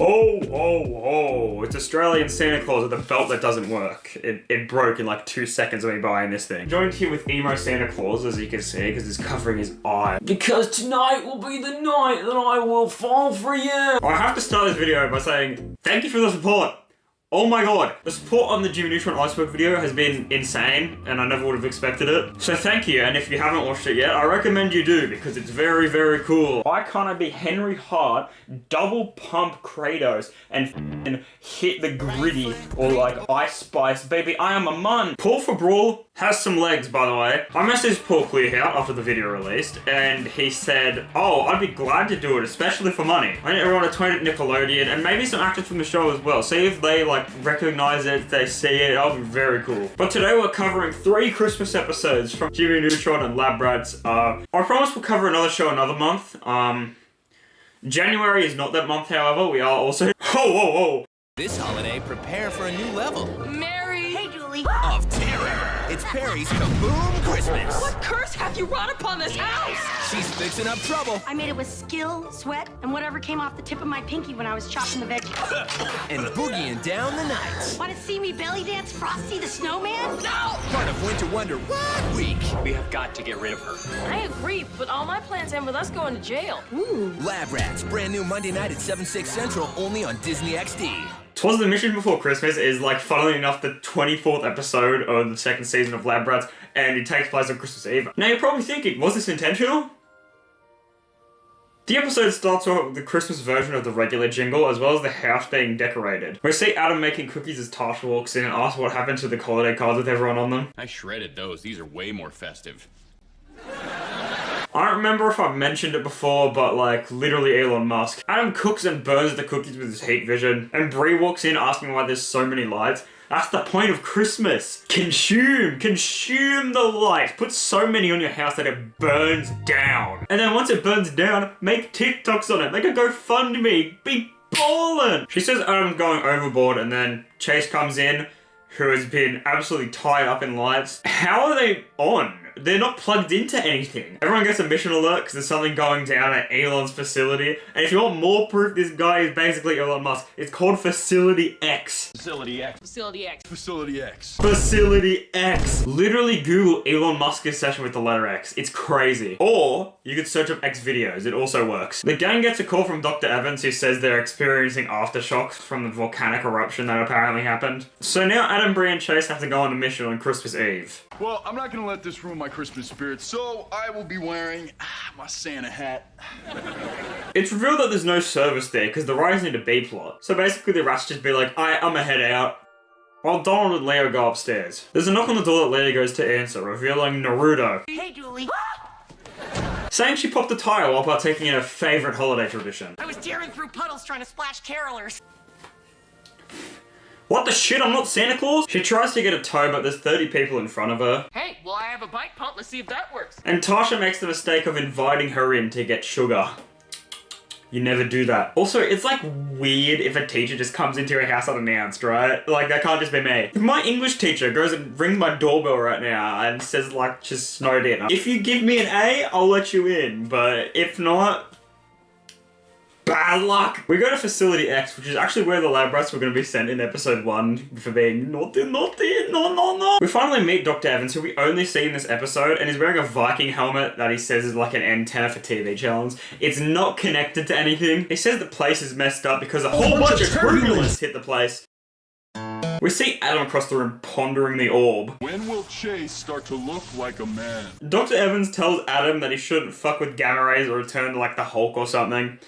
Oh, it's Australian Santa Claus with a belt that doesn't work. It broke in like 2 seconds of me buying this thing. Joined here with emo Santa Claus, as you can see, because it's covering his eye. Because tonight will be the night that I will fall for you. I have to start this video by saying, thank you for the support. Oh my god, the support on the Jimmy Neutron Iceberg video has been insane, and I never would have expected it. So thank you, and if you haven't watched it yet, I recommend you do, because it's very, very cool. Why can't I be Henry Hart, double pump Kratos, and hit the gritty, or like Ice Spice, baby, I am a man. Paul for Brawl has some legs, by the way. I messaged Paul Clearhout after the video released, and he said, oh, I'd be glad to do it, especially for money. I need everyone to tweet at Nickelodeon, and maybe some actors from the show as well. See if they like recognize it, they see it, that'll be very cool. But today we're covering 3 Christmas episodes from Jimmy Neutron and Lab Rats. I promise we'll cover another show another month. January is not that month, however. We are also... Whoa. This holiday, prepare for a new level. Mary! Hey, Julie! Of terror. It's Perry's Kaboom Christmas. What curse have you brought upon this house? She's fixing up trouble. I made it with skill, sweat, and whatever came off the tip of my pinky when I was chopping the veggies. And boogieing down the night. Want to see me belly dance Frosty the Snowman? No! Part of Winter Wonder what week? We have got to get rid of her. I agree, but all my plans end with us going to jail. Ooh. Lab Rats, brand new Monday night at 7/6 Central, only on Disney XD. Twas the Mission Before Christmas is, like, funnily enough, the 24th episode of the 2nd season of Lab Rats, and it takes place on Christmas Eve. Now you're probably thinking, was this intentional? The episode starts off with the Christmas version of the regular jingle, as well as the house being decorated. We see Adam making cookies as Tasha walks in and asks what happened to the holiday cards with everyone on them. I shredded those. These are way more festive. I don't remember if I've mentioned it before, but like, literally Elon Musk. Adam cooks and burns the cookies with his heat vision, and Bree walks in asking why there's so many lights. That's the point of Christmas. Consume the light. Put so many on your house that it burns down. And then once it burns down, make TikToks on it. Make a GoFundMe. Be ballin'. She says Adam's going overboard, and then Chase comes in, who has been absolutely tied up in lights. How are they on? They're not plugged into anything. Everyone gets a mission alert because there's something going down at Elon's facility. And if you want more proof this guy is basically Elon Musk, it's called Facility X. Facility X. Facility X. Facility X. Facility X. Literally Google Elon Musk's session with the letter X. It's crazy. Or you could search up X videos. It also works. The gang gets a call from Dr. Evans who says they're experiencing aftershocks from the volcanic eruption that apparently happened. So now Adam, Bree, and Chase have to go on a mission on Christmas Eve. Well, I'm not gonna let this ruin my Christmas spirit, so I will be wearing my Santa hat. It's revealed that there's no service there because the writers need a B-plot. So basically the rats just be like, I'm a head out. While Donald and Leo go upstairs. There's a knock on the door that Leo goes to answer, revealing Naruto. Hey, Julie. Saying she popped a tire while partaking in her favorite holiday tradition. I was tearing through puddles trying to splash carolers. What the shit, I'm not Santa Claus? She tries to get a tow, but there's 30 people in front of her. Hey, well, I have a bike pump. Let's see if that works. And Tasha makes the mistake of inviting her in to get sugar. You never do that. Also, it's like weird if a teacher just comes into your house unannounced, right? Like, that can't just be me. If my English teacher goes and rings my doorbell right now and says, like, just snowed in. If you give me an A, I'll let you in. But if not, bad luck. We go to Facility X, which is actually where the lab rats were going to be sent in episode 1 for being naughty. We finally meet Dr. Evans, who we only see in this episode, and he's wearing a Viking helmet that he says is like an antenna for TV channels. It's not connected to anything. He says the place is messed up because a whole bunch of turbulence hit the place. We see Adam across the room pondering the orb. When will Chase start to look like a man? Dr. Evans tells Adam that he shouldn't fuck with gamma rays or return to like the Hulk or something.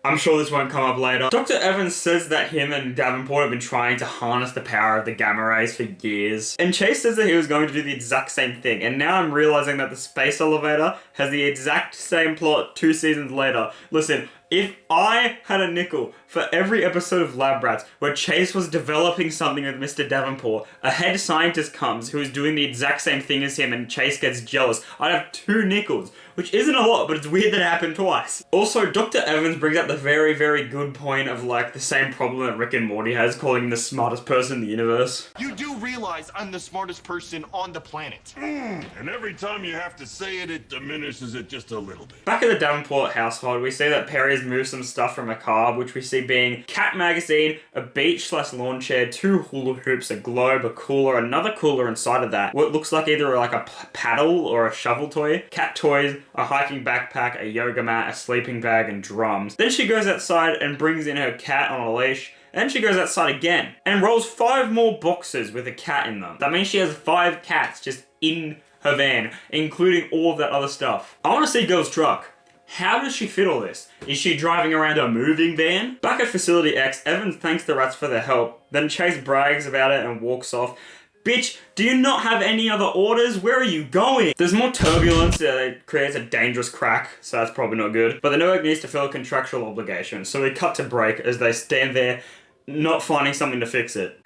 I'm sure this won't come up later. Dr. Evans says that him and Davenport have been trying to harness the power of the gamma rays for years. And Chase says that he was going to do the exact same thing. And now I'm realizing that the space elevator has the exact same plot 2 seasons later. Listen, if I had a nickel for every episode of Lab Rats where Chase was developing something with Mr. Davenport, a head scientist comes who is doing the exact same thing as him and Chase gets jealous, I'd have 2 nickels, which isn't a lot, but it's weird that it happened twice. Also, Dr. Evans brings up the very, very good point of like the same problem that Rick and Morty has, calling him the smartest person in the universe. You do realize I'm the smartest person on the planet. And every time you have to say it, it diminishes it just a little bit. Back at the Davenport household, we see that Perry has moved some stuff from a car, which we see being cat magazine, a beach/lawn chair, 2 hula hoops, a globe, a cooler, another cooler inside of that, what looks like either like a paddle or a shovel toy, cat toys, a hiking backpack, a yoga mat, a sleeping bag, and drums. Then she goes outside and brings in her cat on a leash. And she goes outside again and rolls 5 more boxes with a cat in them. That means she has 5 cats just in her van, including all of that other stuff. I want to see Girl's truck. How does she fit all this? Is she driving around a moving van? Back at Facility X, Evans thanks the rats for their help. Then Chase brags about it and walks off. Bitch, do you not have any other orders? Where are you going? There's more turbulence, it creates a dangerous crack, so that's probably not good. But the network needs to fill a contractual obligation, so we cut to break as they stand there not finding something to fix it.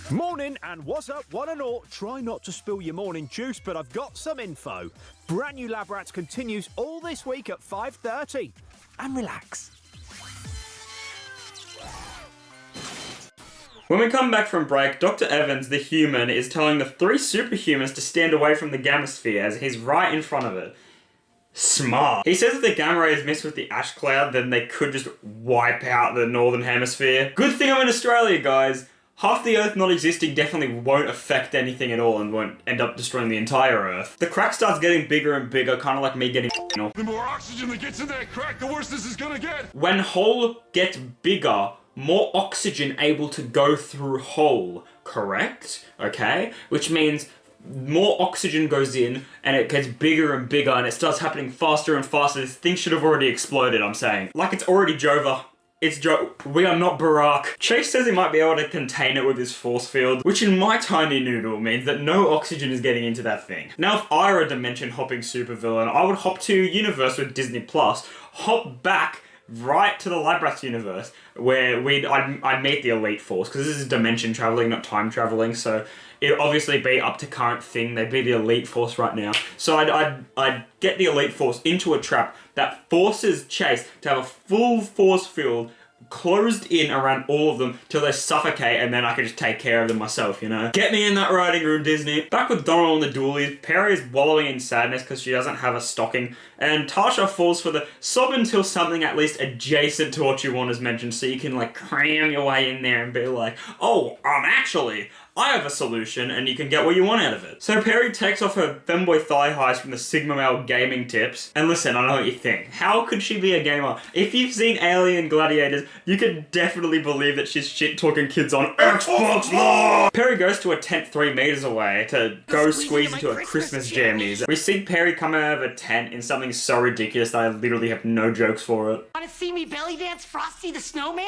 Morning and what's up, one and all. Try not to spill your morning juice, but I've got some info. Brand new Lab Rats continues all this week at 5:30. And relax. When we come back from break, Dr. Evans, the human, is telling the 3 superhumans to stand away from the gamma sphere as he's right in front of it. Smart. He says if the gamma rays miss with the ash cloud, then they could just wipe out the northern hemisphere. Good thing I'm in Australia, guys. Half the Earth not existing definitely won't affect anything at all and won't end up destroying the entire Earth. The crack starts getting bigger and bigger, kind of like me getting off. The more oxygen that gets in that crack, the worse this is gonna get. When hole gets bigger, more oxygen able to go through hole, correct? Okay? Which means more oxygen goes in and it gets bigger and bigger and it starts happening faster and faster. This thing should have already exploded, I'm saying. Like it's already Jova. It's we are not Barack. Chase says he might be able to contain it with his force field, which in my tiny noodle means that no oxygen is getting into that thing. Now if I were a dimension hopping supervillain, I would hop to universe with Disney Plus, hop back right to the Lab Rats universe where I'd meet the Elite Force, because this is dimension traveling, not time traveling, so it'd obviously be up to current thing. They'd be the Elite Force right now. So I'd get the Elite Force into a trap that forces Chase to have a full force field closed in around all of them till they suffocate, and then I can just take care of them myself, you know? Get me in that writing room, Disney. Back with Donald and the Doolies, Perry is wallowing in sadness because she doesn't have a stocking, and Tasha falls for the sob until something at least adjacent to what you want is mentioned, so you can like cram your way in there and be like, oh, actually, I have a solution, and you can get what you want out of it. So Perry takes off her femboy thigh highs from the Sigma Male gaming tips. And listen, I know what you think. How could she be a gamer? If you've seen Alien Gladiators, you can definitely believe that she's shit-talking kids on Xbox Live! Perry goes to a tent 3 meters away to go squeeze into a Christmas jammies. We see Perry come out of a tent in something so ridiculous that I literally have no jokes for it. Want to see me belly dance Frosty the Snowman?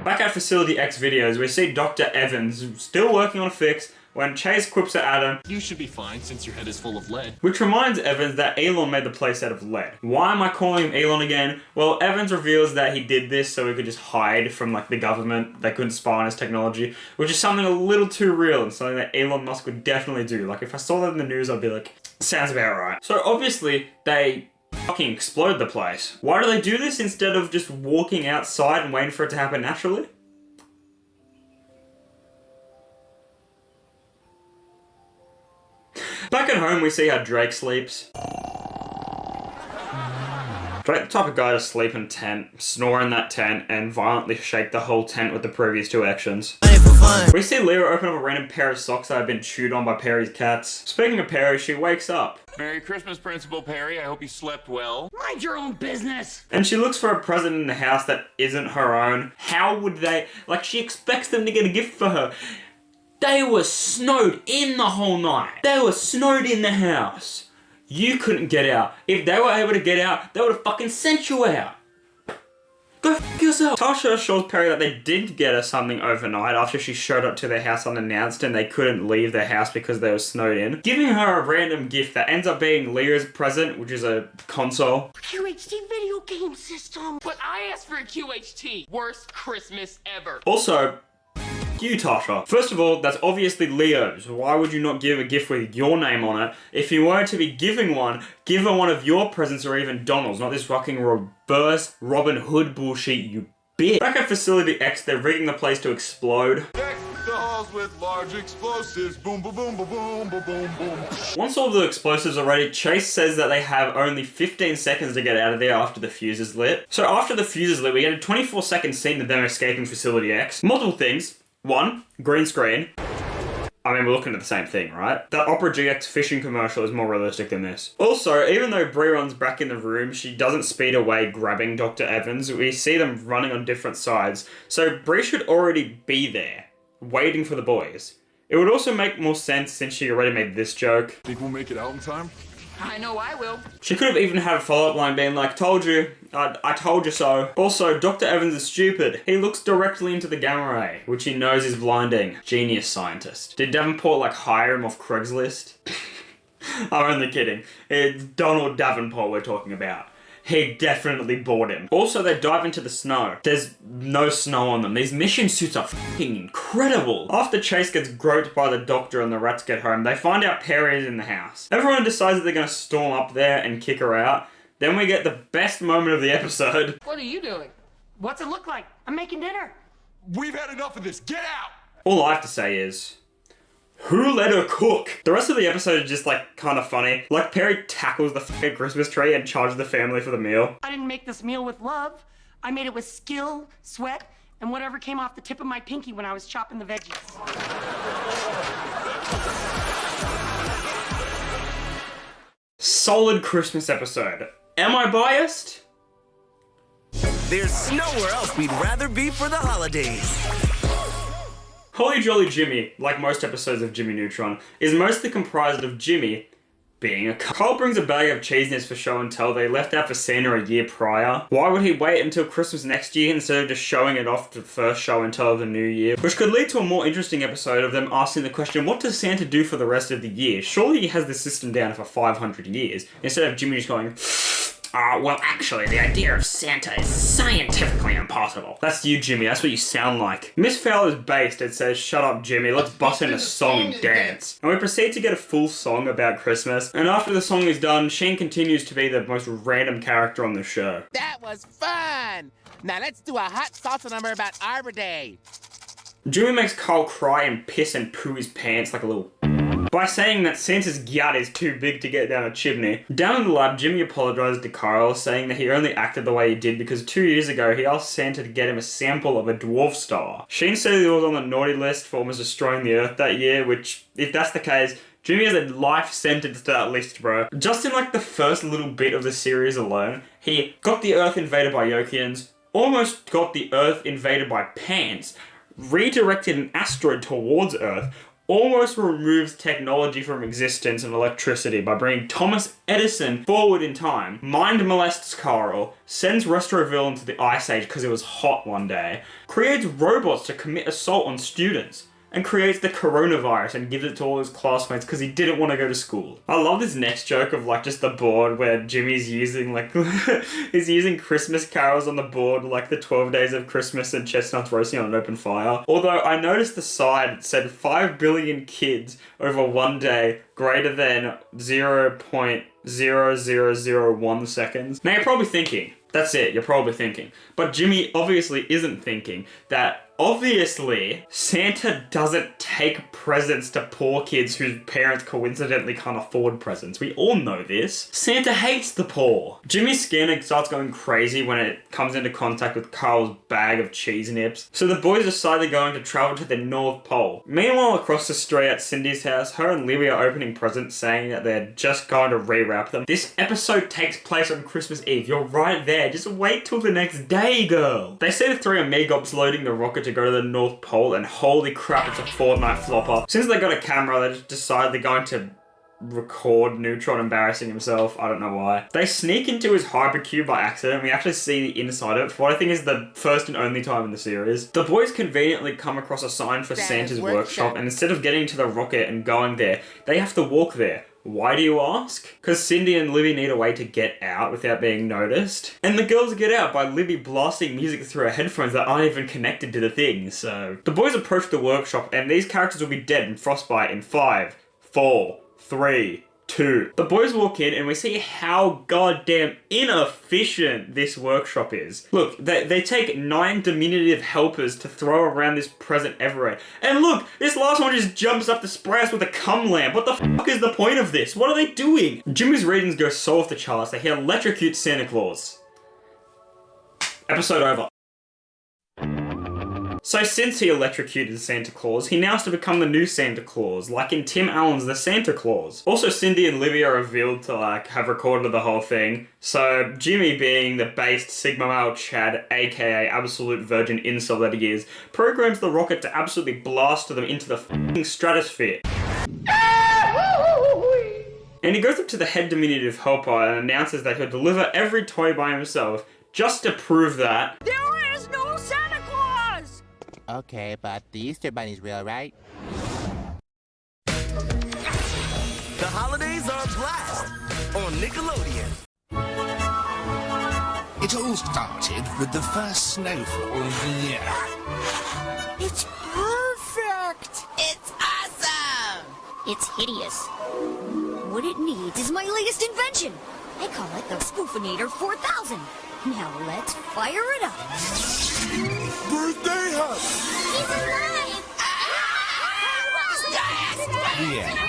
Back at Facility X videos, we see Dr. Evans still working on a fix when Chase quips at Adam. You should be fine since your head is full of lead. Which reminds Evans that Elon made the place out of lead. Why am I calling him Elon again? Well, Evans reveals that he did this so he could just hide from like the government. They couldn't spy on his technology, which is something a little too real and something that Elon Musk would definitely do. Like if I saw that in the news, I'd be like, sounds about right. So obviously they fucking explode the place. Why do they do this instead of just walking outside and waiting for it to happen naturally? Back at home, we see how Drake sleeps. Drake, the type of guy to sleep in a tent, snore in that tent, and violently shake the whole tent with the previous 2 actions. We see Lyra open up a random pair of socks that have been chewed on by Perry's cats. Speaking of Perry, she wakes up. Merry Christmas, Principal Perry. I hope you slept well. Mind your own business. And she looks for a present in the house that isn't her own. How would they... Like, she expects them to get a gift for her. They were snowed in the whole night. They were snowed in the house. You couldn't get out. If they were able to get out, they would have fucking sent you out. Go f yourself. Tasha assures Perry that they did get her something overnight after she showed up to their house unannounced and they couldn't leave their house because they were snowed in, giving her a random gift that ends up being Leah's present, which is a console. QHD video game system. But I asked for a QHT. Worst Christmas ever. Also, you, Tasha. First of all, that's obviously Leo's. Why would you not give a gift with your name on it? If you were to be giving one, give her one of your presents or even Donald's, not this fucking reverse Robin Hood bullshit, you bitch. Back at Facility X, they're rigging the place to explode. Deck the halls with large explosives. Boom, boom, boom, boom, boom, boom, boom, boom. Once all the explosives are ready, Chase says that they have only 15 seconds to get out of there after the fuse is lit. So after the fuse is lit, we get a 24-second scene of them escaping Facility X. Multiple things. One, green screen. I mean, we're looking at the same thing, right? That Opera GX fishing commercial is more realistic than this. Also, even though Bree runs back in the room, she doesn't speed away grabbing Dr. Evans. We see them running on different sides. So Bree should already be there, waiting for the boys. It would also make more sense since she already made this joke. Think we'll make it out in time? I know I will. She could have even had a follow-up line being like, told you, I told you so. Also, Dr. Evans is stupid. He looks directly into the gamma ray, which he knows is blinding. Genius scientist. Did Davenport hire him off Craigslist? I'm only kidding. It's Donald Davenport we're talking about. He definitely bought him. Also, they dive into the snow. There's no snow on them. These mission suits are fucking incredible. After Chase gets groped by the doctor and the rats get home, they find out Perry is in the house. Everyone decides that they're gonna storm up there and kick her out. Then we get the best moment of the episode. What are you doing? What's it look like? I'm making dinner. We've had enough of this. Get out! All I have to say is, who let her cook? The rest of the episode is just kind of funny. Perry tackles the fucking Christmas tree and charges the family for the meal. I didn't make this meal with love. I made it with skill, sweat, and whatever came off the tip of my pinky when I was chopping the veggies. Solid Christmas episode. Am I biased? There's nowhere else we'd rather be for the holidays. Holly Jolly Jimmy, like most episodes of Jimmy Neutron, is mostly comprised of Jimmy being a cunt. Carl brings a bag of cheese nibs for show and tell they left out for Santa a year prior. Why would he wait until Christmas next year instead of just showing it off to the first show and tell of the new year? Which could lead to a more interesting episode of them asking the question, what does Santa do for the rest of the year? Surely he has the system down for 500 years, instead of Jimmy just going, well, actually, the idea of Santa is scientifically impossible. That's you, Jimmy. That's what you sound like. Miss Fowler's based. It says, shut up, Jimmy. Let's bust in a song and dance. And we proceed to get a full song about Christmas. And after the song is done, Sheen continues to be the most random character on the show. That was fun. Now let's do a hot salsa number about Arbor Day. Jimmy makes Carl cry and piss and poo his pants like a little by saying that Santa's gyat is too big to get down a chimney. Down in the lab, Jimmy apologizes to Carl, saying that he only acted the way he did because 2 years ago he asked Santa to get him a sample of a dwarf star. Sheen said he was on the naughty list for almost destroying the Earth that year, which, if that's the case, Jimmy has a life sentence to that list, bro. Just in the first little bit of the series alone, he got the Earth invaded by Yokians, almost got the Earth invaded by Pants, redirected an asteroid towards Earth, almost removes technology from existence and electricity by bringing Thomas Edison forward in time, mind molests Carl, sends Restroville into the Ice Age because it was hot one day, creates robots to commit assault on students, and creates the coronavirus and gives it to all his classmates because he didn't want to go to school. I love this next joke of just the board where Jimmy's using he's using Christmas carols on the board the 12 days of Christmas and chestnuts roasting on an open fire. Although I noticed the side said 5 billion kids over one day greater than 0.0001 seconds. Now you're probably thinking, that's it, you're probably thinking. But Jimmy obviously isn't thinking that obviously Santa doesn't take presents to poor kids whose parents coincidentally can't afford presents. We all know this. Santa hates the poor. Jimmy's skin starts going crazy when it comes into contact with Carl's bag of cheese nips. So the boys decide they're going to travel to the North Pole. Meanwhile, across the street at Cindy's house, her and Libby are opening presents saying that they're just going to rewrap them. This episode takes place on Christmas Eve. You're right there. Just wait till the next day, girl. They see the three Amigops loading the rocket to go to the North Pole, and holy crap, it's a Fortnite flopper. Since they got a camera, they just decide they're going to record Neutron embarrassing himself. I don't know why. They sneak into his hypercube by accident. We actually see the inside of it for what I think is the first and only time in the series. The boys conveniently come across a sign for Santa's workshop, and instead of getting to the rocket and going there, they have to walk there. Why do you ask? Because Cindy and Libby need a way to get out without being noticed. And the girls get out by Libby blasting music through her headphones that aren't even connected to the thing, so... The boys approach the workshop and these characters will be dead in frostbite in 5, 4, 3, 2. The boys walk in and we see how goddamn inefficient this workshop is. Look, they take 9 diminutive helpers to throw around this present everywhere. And look, this last one just jumps up to spray us with a cum lamp. What the fuck is the point of this? What are they doing? Jimmy's readings go so off the charts that he electrocutes Santa Claus. Episode over. So since he electrocuted Santa Claus, he now has to become the new Santa Claus, like in Tim Allen's The Santa Claus. Also, Cindy and Libby are revealed to have recorded the whole thing. So Jimmy, being the based Sigma male Chad, aka absolute virgin incel that he is, programs the rocket to absolutely blast them into the f***ing stratosphere. And he goes up to the head diminutive helper and announces that he'll deliver every toy by himself, just to prove that there is no Santa Claus! Okay, but the Easter Bunny's real, right? The holidays are a blast on Nickelodeon. It all started with the first snowfall of the year. It's perfect! It's awesome! It's hideous. What it needs is my latest invention. I call it the Spoofinator 4000. Now let's fire it up. Birthday hat! He's alive! Yeah.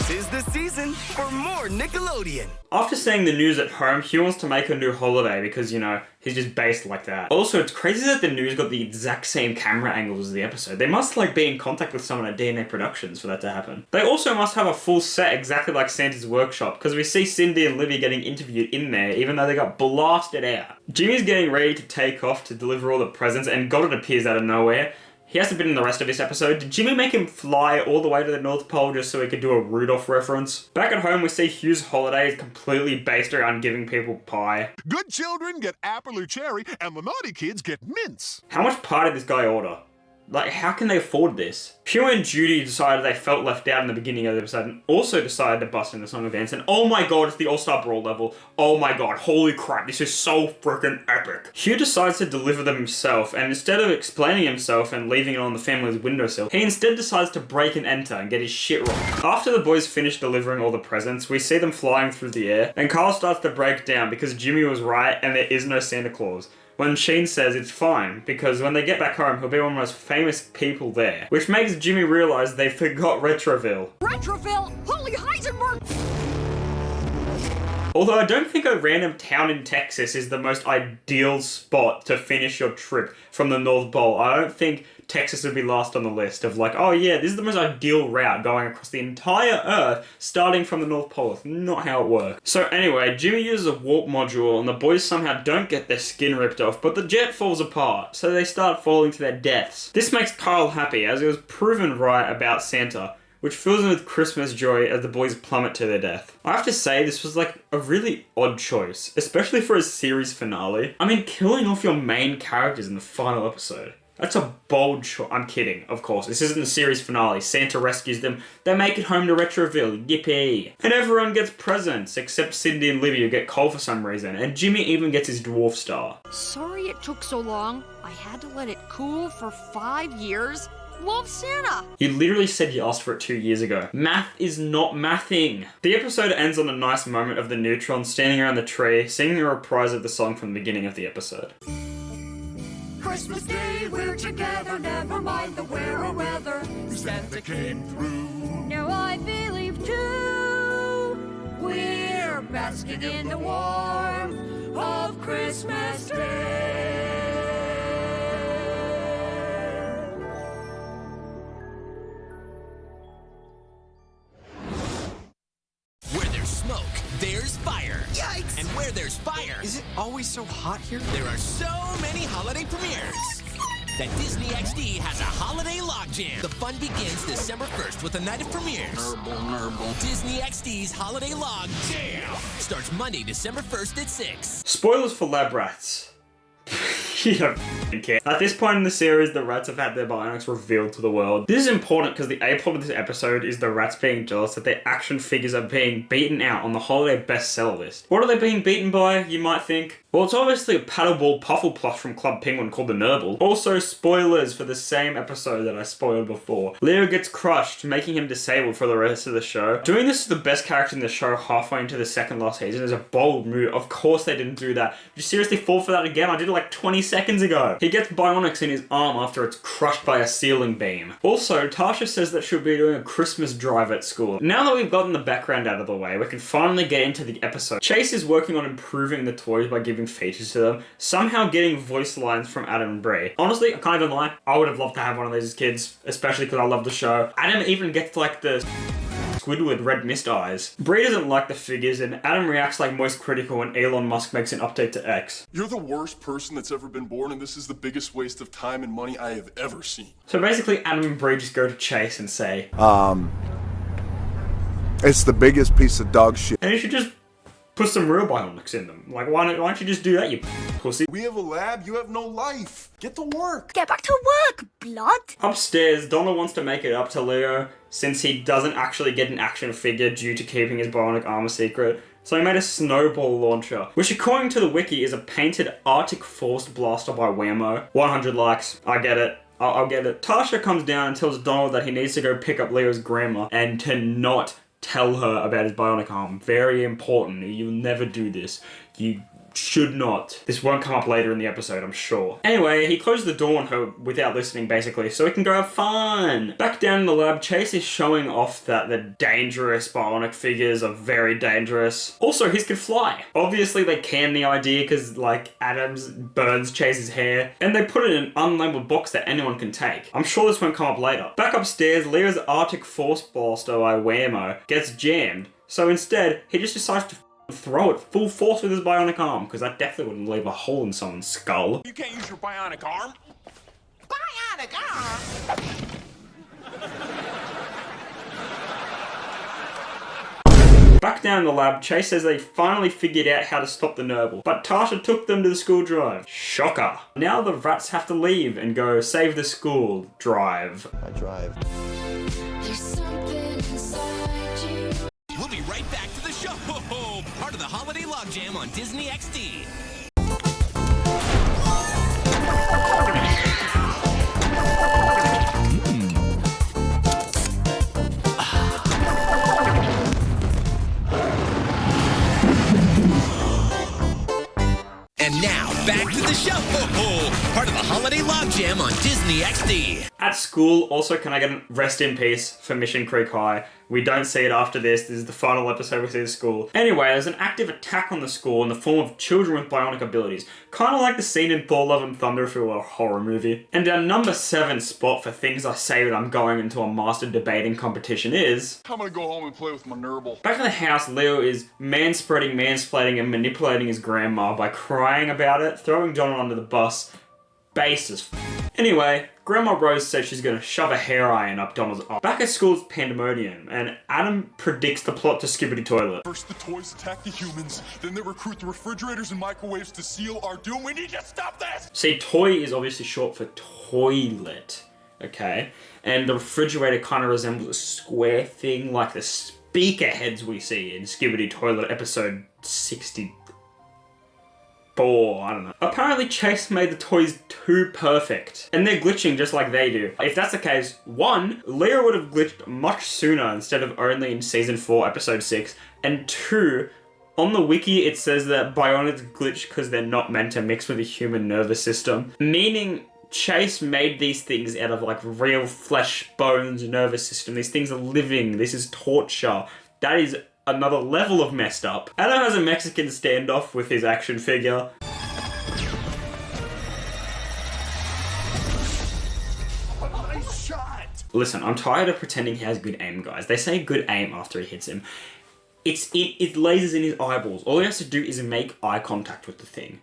Tis the season for more Nickelodeon. After seeing the news at home, he wants to make a new holiday because, you know, he's just based like that. Also, it's crazy that the news got the exact same camera angles as the episode. They must, be in contact with someone at DNA Productions for that to happen. They also must have a full set exactly like Santa's workshop, because we see Cindy and Libby getting interviewed in there, even though they got blasted out. Jimmy's getting ready to take off to deliver all the presents, and Goddard appears out of nowhere. He hasn't been in the rest of this episode. Did Jimmy make him fly all the way to the North Pole just so he could do a Rudolph reference? Back at home, we see Hugh's holiday is completely based around giving people pie. Good children get apple or cherry, and the naughty kids get mince. How much pie did this guy order? How can they afford this? Hugh and Judy decided they felt left out in the beginning of the episode and also decided to bust in the song and dance. And oh my god, it's the All-Star Brawl level. Oh my god, holy crap, this is so freaking epic. Hugh decides to deliver them himself, and instead of explaining himself and leaving it on the family's windowsill, he instead decides to break and enter and get his shit wrong. After the boys finish delivering all the presents, we see them flying through the air, and Carl starts to break down because Jimmy was right and there is no Santa Claus. When Sheen says it's fine, because when they get back home, he'll be one of the most famous people there. Which makes Jimmy realise they forgot Retroville. Retroville? Holy Heisenberg! Although I don't think a random town in Texas is the most ideal spot to finish your trip from the North Pole. I don't think Texas would be last on the list of oh yeah, this is the most ideal route going across the entire Earth, starting from the North Pole. It's not how it works. So anyway, Jimmy uses a warp module and the boys somehow don't get their skin ripped off, but the jet falls apart, so they start falling to their deaths. This makes Kyle happy, as he was proven right about Santa, which fills him with Christmas joy as the boys plummet to their death. I have to say, this was a really odd choice, especially for a series finale. I mean, killing off your main characters in the final episode. That's a bold choice. I'm kidding, of course. This isn't the series finale. Santa rescues them. They make it home to Retroville. Yippee. And everyone gets presents, except Cindy and Libby, who get coal for some reason. And Jimmy even gets his dwarf star. Sorry it took so long. I had to let it cool for 5 years. Love Santa! You literally said you asked for it 2 years ago. Math is not mathing. The episode ends on a nice moment of the Neutron standing around the tree, singing a reprise of the song from the beginning of the episode. Christmas Day, we're together, never mind the wear weather. Santa came through. Now I believe too, we're basking in the warmth of Christmas Day. Where there's smoke, there's fire. Yikes! And where there's fire, Is it always so hot here? there are so many holiday premieres. that Disney XD has a holiday logjam. The fun begins December 1st with a night of premieres. Nurble. Disney XD's Holiday Log Jam starts Monday, December 1st at 6. Spoilers for Lab Rats. You don't care. At this point in the series, the rats have had their bionics revealed to the world. This is important because the A-plot of this episode is the rats being jealous that their action figures are being beaten out on the holiday bestseller list. What are they being beaten by, you might think? Well, it's obviously a paddleball puffle plush from Club Penguin called the Nurble. Also, spoilers for the same episode that I spoiled before. Leo gets crushed, making him disabled for the rest of the show. Doing this to the best character in the show halfway into the second last season is a bold move. Of course they didn't do that. Did you seriously fall for that again? I did it like 20 seconds ago. He gets bionics in his arm after it's crushed by a ceiling beam. Also, Tasha says that she'll be doing a Christmas drive at school. Now that we've gotten the background out of the way, we can finally get into the episode. Chase is working on improving the toys by giving features to them, somehow getting voice lines from Adam and Bree. Honestly, I can't even lie, I would have loved to have one of these as kids, especially because I love the show. Adam even gets like the Squidward red mist eyes. Bree doesn't like the figures, and Adam reacts like most critical when Elon Musk makes an update to X. You're the worst person that's ever been born, and this is the biggest waste of time and money I have ever seen. So basically, Adam and Bree just go to Chase and say, it's the biggest piece of dog shit. And you should just put some real bionics in them. Like, why don't you just do that, you pussy? We have a lab, you have no life. Get to work. Get back to work, blood. Upstairs, Donna wants to make it up to Leo since he doesn't actually get an action figure due to keeping his bionic armor secret. So he made a snowball launcher, which according to the wiki is a painted Arctic Force blaster by Whammo. 100 likes. I get it. I'll get it. Tasha comes down and tells Donald that he needs to go pick up Leo's grandma and to not tell her about his bionic arm. Very important. You'll never do this. You should not. This won't come up later in the episode, I'm sure. Anyway, he closed the door on her without listening, basically, so he can go have fun. Back down in the lab, Chase is showing off that the dangerous bionic figures are very dangerous. Also, his can fly. Obviously, they can the idea because, like, Adams burns Chase's hair, and they put it in an unlabeled box that anyone can take. I'm sure this won't come up later. Back upstairs, Leo's Arctic Force blaster by Whammo gets jammed, so instead, he just decides to throw it full force with his bionic arm, because that definitely wouldn't leave a hole in someone's skull. You can't use your bionic arm. Bionic arm? Back down in the lab, Chase says they finally figured out how to stop the Nurble, but Tasha took them to the school drive. Shocker. Now the rats have to leave and go save the school drive. I drive. There's something inside you. We'll be right back to the show. Part of the Holiday Logjam on Disney XD. And now, back to the show. Part of the Holiday Logjam on Disney XD. At school, also, can I get a rest in peace for Mission Creek High? We don't see it after this. This is the final episode we see the school. Anyway, there's an active attack on the school in the form of children with bionic abilities. Kind of like the scene in Thor Love and Thunder if it were a horror movie. And our number 7 spot for things I say when I'm going into a master debating competition is... I'm gonna go home and play with my Nurble. Back in the house, Leo is manspreading, and manipulating his grandma by crying about it, throwing Donald under the bus. Base as f***. Anyway, Grandma Rose says she's gonna shove a hair iron up Donald's arm. Back at school, it's pandemonium, and Adam predicts the plot to Skibbity Toilet. First the toys attack the humans, then they recruit the refrigerators and microwaves to seal our doom. We need to stop this! See, toy is obviously short for toilet, okay? And the refrigerator kind of resembles a square thing like the speaker heads we see in Skibbity Toilet episode 64, I don't know. Apparently Chase made the toys too perfect, and they're glitching just like they do. If that's the case, 1, Leo would have glitched much sooner instead of only in season 4, episode 6, and 2, on the wiki it says that bionics glitch because they're not meant to mix with the human nervous system, meaning Chase made these things out of like real flesh, bones, nervous system. These things are living. This is torture. That is another level of messed up. Adam has a Mexican standoff with his action figure. Nice shot! Listen, I'm tired of pretending he has good aim, guys. They say good aim after he hits him. It lasers in his eyeballs. All he has to do is make eye contact with the thing.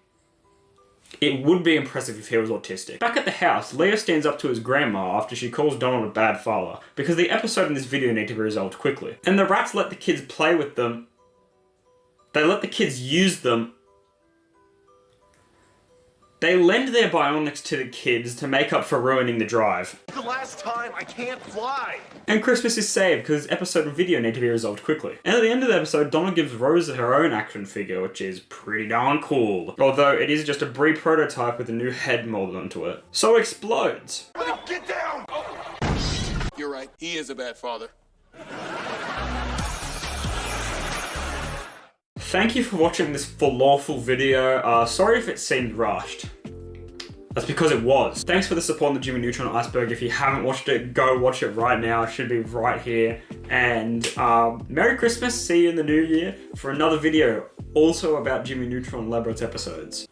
It would be impressive if he was autistic. Back at the house, Leo stands up to his grandma after she calls Donald a bad father, because the episode and this video need to be resolved quickly. And the rats let the kids play with them. They let the kids use them. They lend their bionics to the kids to make up for ruining the drive. The last time, I can't fly. And Christmas is saved because episode and video need to be resolved quickly. And at the end of the episode, Donald gives Rose her own action figure, which is pretty darn cool. Although it is just a Brie prototype with a new head molded onto it. So explodes. Get down! You're right, he is a bad father. Thank you for watching this falafel video. Sorry if it seemed rushed. That's because it was. Thanks for the support on the Jimmy Neutron iceberg. If you haven't watched it, go watch it right now. It should be right here. And Merry Christmas. See you in the new year for another video also about Jimmy Neutron Labyrinth episodes.